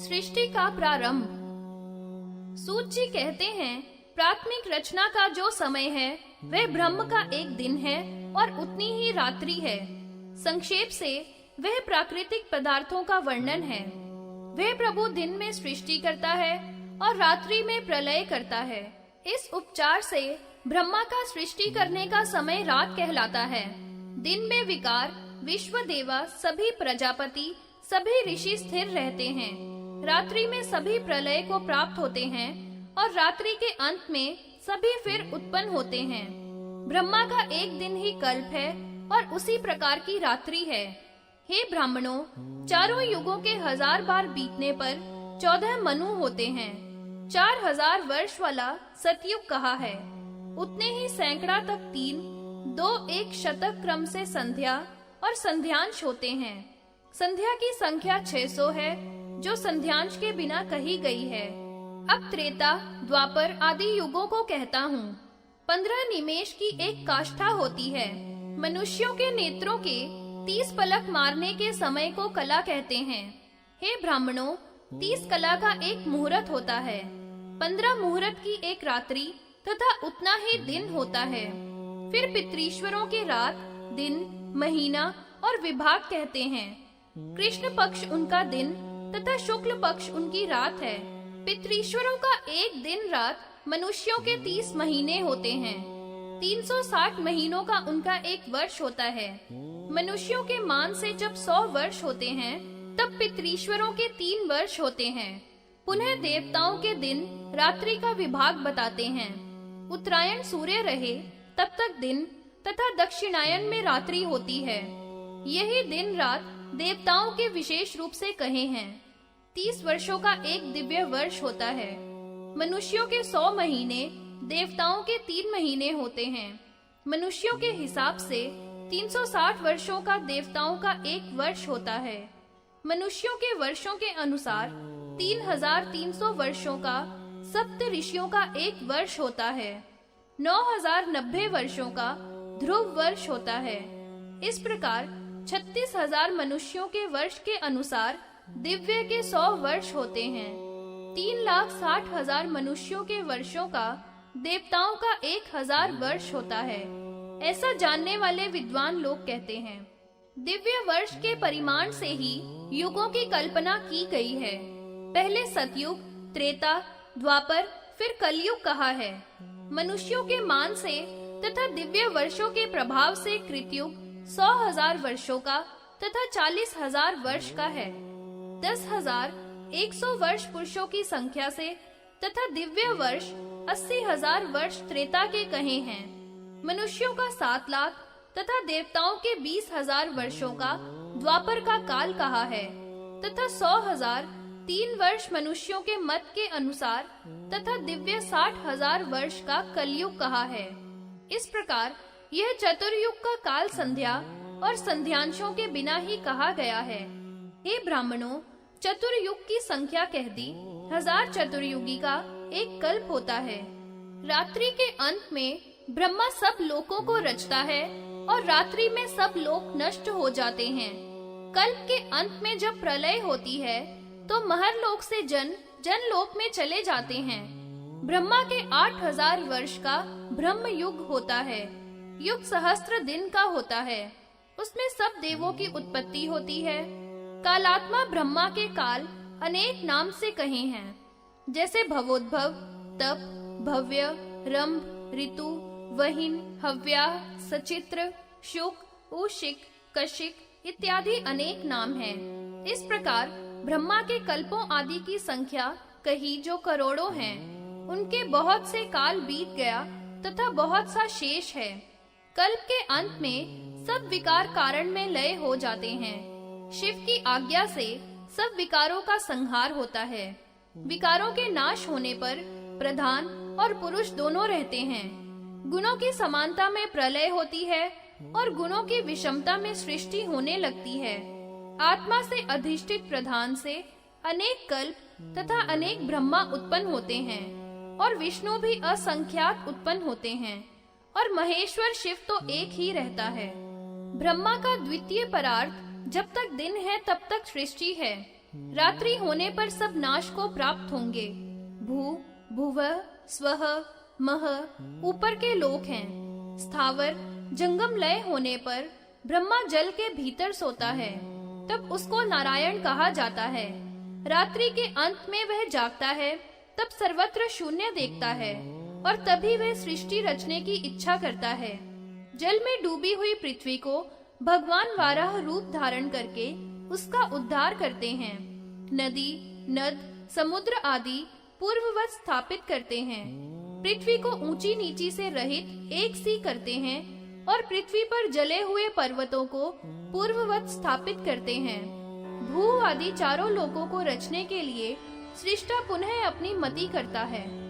सृष्टि का प्रारंभ। सूत जी कहते हैं, प्राथमिक रचना का जो समय है वह ब्रह्म का एक दिन है और उतनी ही रात्रि है। संक्षेप से वह प्राकृतिक पदार्थों का वर्णन है। वह प्रभु दिन में सृष्टि करता है और रात्रि में प्रलय करता है। इस उपचार से ब्रह्मा का सृष्टि करने का समय रात कहलाता है। दिन में विकार, विश्व देवा, सभी प्रजापति, सभी ऋषि स्थिर रहते हैं। रात्रि में सभी प्रलय को प्राप्त होते हैं और रात्रि के अंत में सभी फिर उत्पन्न होते हैं। ब्रह्मा का एक दिन ही कल्प है और उसी प्रकार की रात्रि है। हे ब्राह्मणों, चारों युगों के 1000 बार बीतने पर 14 मनु होते हैं। 4000 वर्ष वाला सतयुग कहा है। उतने ही सैकड़ा तक 3, 2, 1 शतक क्रम से संध्या और संध्यांश होते हैं। संध्या की संख्या 600 है, जो संध्यांश के बिना कही गई है। अब त्रेता, द्वापर आदि युगों को कहता हूँ। 15 निमेष की एक काष्ठा होती है। मनुष्यों के नेत्रों के 30 पलक मारने के समय को कला कहते हैं। हे ब्राह्मणों, 30 कला का एक मुहूर्त होता है। 15 मुहूर्त की एक रात्रि तथा उतना ही दिन होता है। फिर पितृश्वरों के रात, दिन, महीना और विभाग कहते हैं। कृष्ण पक्ष उनका दिन तथा शुक्ल पक्ष उनकी रात है। पितृश्वरों का एक दिन रात मनुष्यों के 30 महीने होते हैं। 360 महीनों का उनका एक वर्ष होता है। मनुष्यों के मान से जब 100 वर्ष होते हैं, तब पितृश्वरों के 3 वर्ष होते हैं। पुनः देवताओं के दिन रात्रि का विभाग बताते हैं। उत्तरायण सूर्य रहे तब तक दिन तथा दक्षिणायन में रात्रि होती है। यही दिन रात देवताओं के विशेष रूप से कहे हैं। 30 वर्षों का एक दिव्य वर्ष होता है। मनुष्यों के 100 महीने, देवताओं के 3 महीने होते हैं। मनुष्यों के हिसाब से 360 वर्षों का देवताओं का एक वर्ष होता है। मनुष्यों के वर्षों के अनुसार 3300 वर्षों का सप्त ऋषियों का एक वर्ष होता है। 9090 वर्षों का ध्रुव वर्ष होता है। इस प्रकार 36,000 मनुष्यों के वर्ष के अनुसार दिव्य के 100 वर्ष होते हैं। 3,60,000 मनुष्यों के वर्षों का देवताओं का 1000 वर्ष होता है। ऐसा जानने वाले विद्वान लोग कहते हैं। दिव्य वर्ष के परिमाण से ही युगों की कल्पना की गई है। पहले सतयुग, त्रेता, द्वापर, फिर कलयुग कहा है। मनुष्यों के मान से तथा दिव्य वर्षों के प्रभाव से कृतयुग 100,000 वर्षों का तथा 40,000 वर्ष का है। 10,100 वर्ष पुरुषों की संख्या से तथा दिव्य वर्ष 80,000 वर्ष त्रेता के कहे हैं। मनुष्यों का 7 लाख तथा देवताओं के 20,000 वर्षों का द्वापर का काल कहा है तथा 100,000 3 वर्ष मनुष्यों के मत के अनुसार तथा दिव्य 60,000 वर्ष का कलयुग कहा है। इस प्रकार यह चतुर्युग का काल संध्या और संध्यांशों के बिना ही कहा गया है। हे ब्राह्मणों, चतुर्युग की संख्या कह दी। 1000 चतुर्युगी का एक कल्प होता है। रात्रि के अंत में ब्रह्मा सब लोकों को रचता है और रात्रि में सब लोक नष्ट हो जाते हैं। कल्प के अंत में जब प्रलय होती है तो महरलोक से जनलोक में चले जाते हैं। ब्रह्मा के 8000 वर्ष का ब्रह्म युग होता है। युग सहस्त्र दिन का होता है। उसमें सब देवों की उत्पत्ति होती है। कालात्मा ब्रह्मा के काल अनेक नाम से कहे हैं, जैसे भवोद्भव, तप, भव्य, रंभ, ऋतु, वहिन, हव्या, सचित्र, शुक, उशिक, कशिक इत्यादि अनेक नाम हैं। इस प्रकार ब्रह्मा के कल्पों आदि की संख्या कही जो करोड़ों हैं। उनके बहुत से काल बीत गया तथा बहुत सा शेष है। कल्प के अंत में सब विकार कारण में लय हो जाते हैं। शिव की आज्ञा से सब विकारों का संहार होता है। विकारों के नाश होने पर प्रधान और पुरुष दोनों रहते हैं। गुणों की समानता में प्रलय होती है और गुणों की विषमता में सृष्टि होने लगती है। आत्मा से अधिष्ठित प्रधान से अनेक कल्प तथा अनेक ब्रह्मा उत्पन्न होते हैं और विष्णु भी असंख्यात उत्पन्न होते हैं और महेश्वर शिव तो एक ही रहता है। ब्रह्मा का द्वितीय परार्थ जब तक दिन है तब तक सृष्टि है रात्रि होने पर सब नाश को प्राप्त होंगे। भू, भुवः, स्वः, मह ऊपर के लोक हैं। स्थावर, जंगम लय होने पर ब्रह्मा जल के भीतर सोता है, तब उसको नारायण कहा जाता है। रात्रि के अंत में वह जागता है, तब सर्वत्र शून्य देखता है और तभी वह सृष्टि रचने की इच्छा करता है। जल में डूबी हुई पृथ्वी को भगवान वाराह रूप धारण करके उसका उद्धार करते हैं। नदी, नद, समुद्र आदि पूर्ववत स्थापित करते हैं। पृथ्वी को ऊंची नीची से रहित एक सी करते हैं और पृथ्वी पर जले हुए पर्वतों को पूर्ववत स्थापित करते हैं। भू आदि चारों लोकों को रचने के लिए सृष्टा पुनः अपनी मति करता है।